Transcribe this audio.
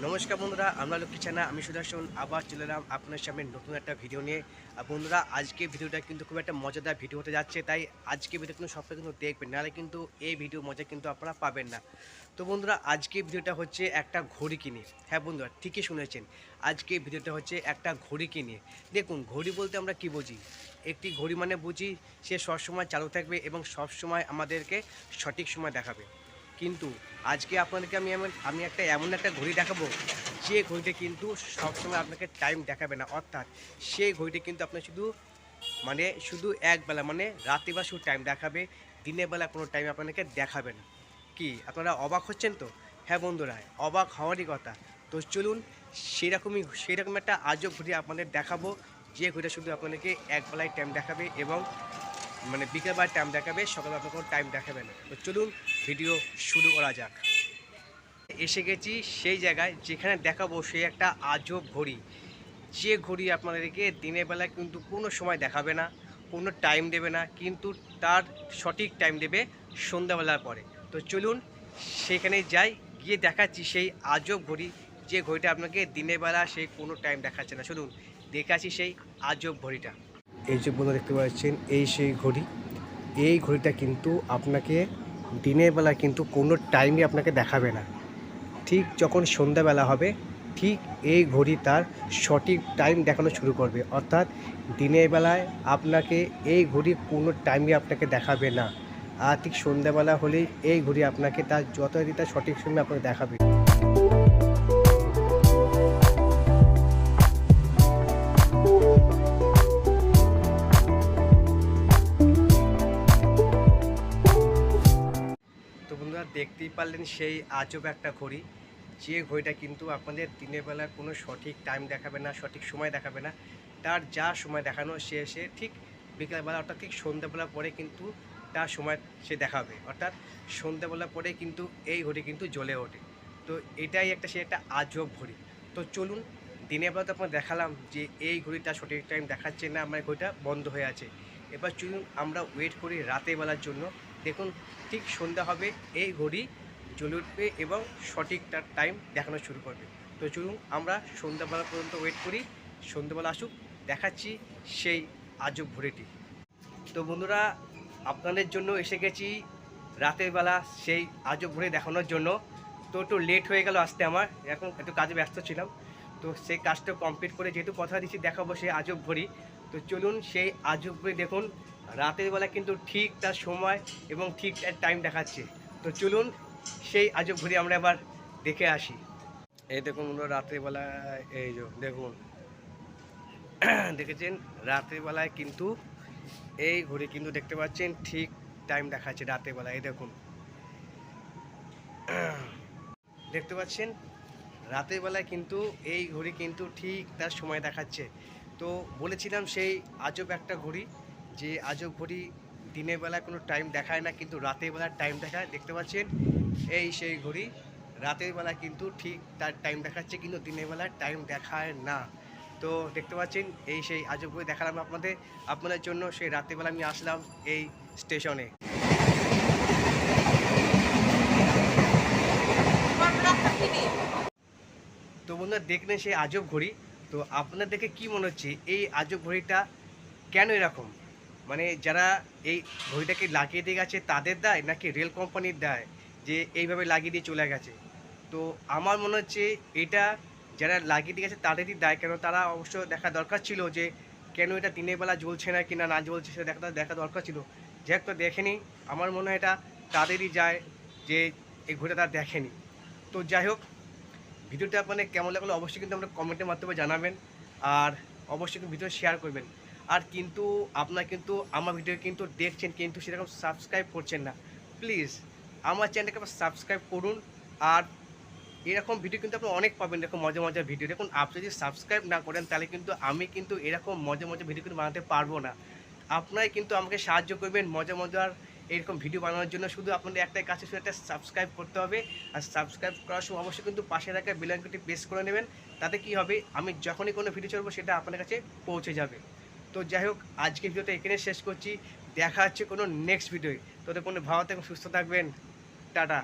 নমস্কার বন্ধুরা, আমরা লক্ষ্মী চ্যানেল, আমি সুদর্শন আবার চলে এলাম আপনার সামনে নতুন একটা ভিডিও নিয়ে। বন্ধুরা, আজকে ভিডিওটা কিন্তু খুব একটা মজাদার ভিডিও হতে যাচ্ছে, তাই আজকে ভিডিও কিন্তু সবটা কিন্তু দেখবেন, নাহলে কিন্তু এই ভিডিও মজা কিন্তু আপনারা পাবেন না। তো বন্ধুরা, আজকে ভিডিওটা হচ্ছে একটা ঘড়ি কিনে। হ্যাঁ বন্ধুরা, ঠিকই শুনেছেন, আজকে ভিডিওটা হচ্ছে একটা ঘড়ি কিনে। দেখুন, ঘড়ি বলতে আমরা কি বুঝি? একটি ঘড়ি মানে বুঝি সে সবসময় চালু থাকবে এবং সবসময় আমাদেরকে সঠিক সময় দেখাবে। কিন্তু আজকে আপনাদেরকে আমি এমন একটা ঘড়ি দেখাবো, যে ঘড়িটা কিন্তু সবসময় আপনাকে টাইম দেখাবে না। অর্থাৎ সেই ঘড়িটা কিন্তু আপনার শুধু একবেলা মানে রাত্রিবেলা শুধু টাইম দেখাবে, দিনের বেলা কোনো টাইম আপনাদেরকে দেখাবে না। কি আপনারা অবাক হচ্ছেন তো? হ্যাঁ বন্ধুরা, অবাক হওয়ারই কথা। তো চলুন, সেরকম একটা আজব ঘড়ি আপনাদের দেখাবো, যে ঘড়িটা শুধু আপনাদেরকে একবেলায় টাইম দেখাবে এবং বিকেলবেলায় টাইম দেখাবে, সকালে আপনার কোনো টাইম দেখাবে না। তো চলুন, ভিডিও শুরু করা যাক। এসে গেছি সেই জায়গায় যেখানে দেখাবো সেই একটা আজব ঘড়ি, যে ঘড়ি আপনাদেরকে দিনের বেলায় কিন্তু কোনো সময় দেখাবে না, কোনো টাইম দেবে না, কিন্তু তার সঠিক টাইম দেবে সন্ধ্যাবেলার পরে। তো চলুন সেখানে যাই, গিয়ে দেখাচ্ছি সেই আজব ঘড়ি, যে ঘড়িটা আপনাকে দিনের বেলা সেই কোনো টাইম দেখাচ্ছে না। চলুন দেখে আসি সেই আজব ঘড়িটা। এই যে বন্ধু দেখতে পাচ্ছেন, এই সেই ঘড়ি। এই ঘড়িটা কিন্তু আপনাকে দিনের বেলা কিন্তু কোনো টাইমই আপনাকে দেখাবে না। ঠিক যখন সন্ধ্যাবেলা হবে, ঠিক এই ঘড়ি তার সঠিক টাইম দেখানো শুরু করবে। অর্থাৎ দিনের বেলায় আপনাকে এই ঘড়ি কোনো টাইমই আপনাকে দেখাবে না, আর ঠিক সন্ধ্যাবেলা হলেই এই ঘড়ি আপনাকে তার যথারীতি তার সঠিক সময় আপনাকে দেখাবে। তো বন্ধুরা, দেখতেই পারলেন সেই আজব একটা ঘড়ি, যে ঘড়িটা কিন্তু আপনাদের দিনের বেলা কোনো সঠিক টাইম দেখাবে না, সঠিক সময় দেখাবে না। তার যা সময় দেখানো সে ঠিক বিকেলবেলা, অর্থাৎ ঠিক সন্ধ্যাবেলা পরে কিন্তু তার সময় সে দেখাবে। অর্থাৎ সন্ধ্যাবেলা পরে কিন্তু এই ঘড়ি কিন্তু জ্বলে ওঠে। তো এটাই সে একটা আজব ঘড়ি। তো চলুন, দিনের বেলা তো আপনার দেখালাম যে এই ঘড়িটা সঠিক টাইম দেখাচ্ছে না, আমার ঘড়িটা বন্ধ হয়ে আছে। এবার চলুন আমরা ওয়েট করি রাতের বেলার জন্য। দেখুন, ঠিক সন্ধ্যা হবে, এই ঘড়ি জ্বলে উঠবে এবং সঠিক তার টাইম দেখানো শুরু করবে। তো চলুন আমরা সন্ধ্যাবেলা পর্যন্ত ওয়েট করি, সন্ধ্যাবেলা আসুক, দেখাচ্ছি সেই আজব ঘড়িটি। তো বন্ধুরা, আপনাদের জন্য এসে গেছি রাতের বেলা সেই আজব ঘড়ি দেখানোর জন্য। তো একটু লেট হয়ে গেল আসতে, আমার এখন একটু কাজে ব্যস্ত ছিলাম। তো সেই কাজটা কমপ্লিট করে যেহেতু কথা দিচ্ছি দেখাবো সেই আজব ঘড়ি, তো চলুন সেই আজব ঘড়ি দেখুন। রাতের বেলা কিন্তু ঠিক তার সময় এবং ঠিক তার টাইম দেখাচ্ছে। তো চলুন সেই আজব ঘড়ি আমরা এবার দেখে আসি। এই দেখুন বন্ধুরা, রাতের বেলায় এই যে দেখুন, দেখেছেন রাতের বেলায় কিন্তু এই ঘড়ি কিন্তু দেখতে পাচ্ছেন ঠিক টাইম দেখাচ্ছে রাতের বেলায়। এই দেখুন, দেখতে পাচ্ছেন রাতের বেলায় কিন্তু এই ঘড়ি কিন্তু ঠিক তার সময় দেখাচ্ছে। তো বলেছিলাম সেই আজব একটা ঘড়ি, যে আজব ঘড়ি দিনের বেলায় কোনো টাইম দেখায় না, কিন্তু রাতের বেলায় টাইম দেখায়। দেখতে পাচ্ছেন এই সেই ঘড়ি, রাতের বেলা কিন্তু ঠিক তার টাইম দেখাচ্ছে, কিন্তু দিনের বেলায় টাইম দেখায় না। তো দেখতে পাচ্ছেন এই সেই আজব ঘড়ি দেখালাম আপনাদের জন্য। সেই রাতের বেলা আমি আসলাম এই স্টেশনে। তো বন্ধুরা, দেখলেন সেই আজব ঘড়ি। তো আপনাদের দেখে কী মনে হচ্ছে এই আজব ঘড়িটা কেন এরকম? যারা এই ঘড়িটাকে লাগিয়ে দিয়ে গেছে তাদের দায়, নাকি রেল কোম্পানির দায় যে এইভাবে লাগিয়ে দিয়ে চলে গেছে? তো আমার মনে হচ্ছে এটা যারা লাগিয়ে দিয়ে গেছে তাদেরই দায়। কেন, তারা অবশ্য দেখা দরকার ছিল যে কেন এটা দিনের বেলা জ্বলছে না কি না জ্বলছে, সেটা দেখা দরকার ছিল। যাই হোক, তো দেখেনি, আমার মনে হয় এটা তাদেরই যায় যে এই ঘড়িটা তারা দেখেনি। তো যাই হোক, ভিডিওটা আপনাদের কেমন লাগলো অবশ্যই কিন্তু আপনারা কমেন্টের মাধ্যমে জানাবেন, আর অবশ্যই কিন্তু ভিডিও শেয়ার করবেন। আর কিন্তু আপনারা কিন্তু আমার ভিডিও কিন্তু দেখছেন, কিন্তু সেরকম সাবস্ক্রাইব করছেন না। প্লিজ আমার চ্যানেলটাকে আবার সাবস্ক্রাইব করুন। আর এরকম ভিডিও কিন্তু আপনি অনেক পাবেন, এরকম মজা মজার ভিডিও। দেখুন, আপনি যদি সাবস্ক্রাইব না করেন তাহলে কিন্তু আমি কিন্তু এরকম মজা মজার ভিডিও কিন্তু বানাতে পারবো না। আপনারাই কিন্তু আমাকে সাহায্য করবেন মজা মজার এরকম ভিডিও বানানোর জন্য। শুধু আপনাদের একটাই কাছে, শুধু একটা সাবস্ক্রাইব করতে হবে। আর সাবস্ক্রাইব করার সময় অবশ্যই কিন্তু পাশে থাকা বেল আইকনটি প্রেস করে নেবেন। তাতে কি হবে, আমি যখনই কোনো ভিডিও ছাড়বো সেটা আপনার কাছে পৌঁছে যাবে। তো যাই হোক, আজকের ভিডিওটা এখানে শেষ করছি। দেখা হচ্ছে কোনো নেক্সট ভিডিওয়। তোদের কোনো ভালো থাকবেন, সুস্থ থাকবেন। টাটা।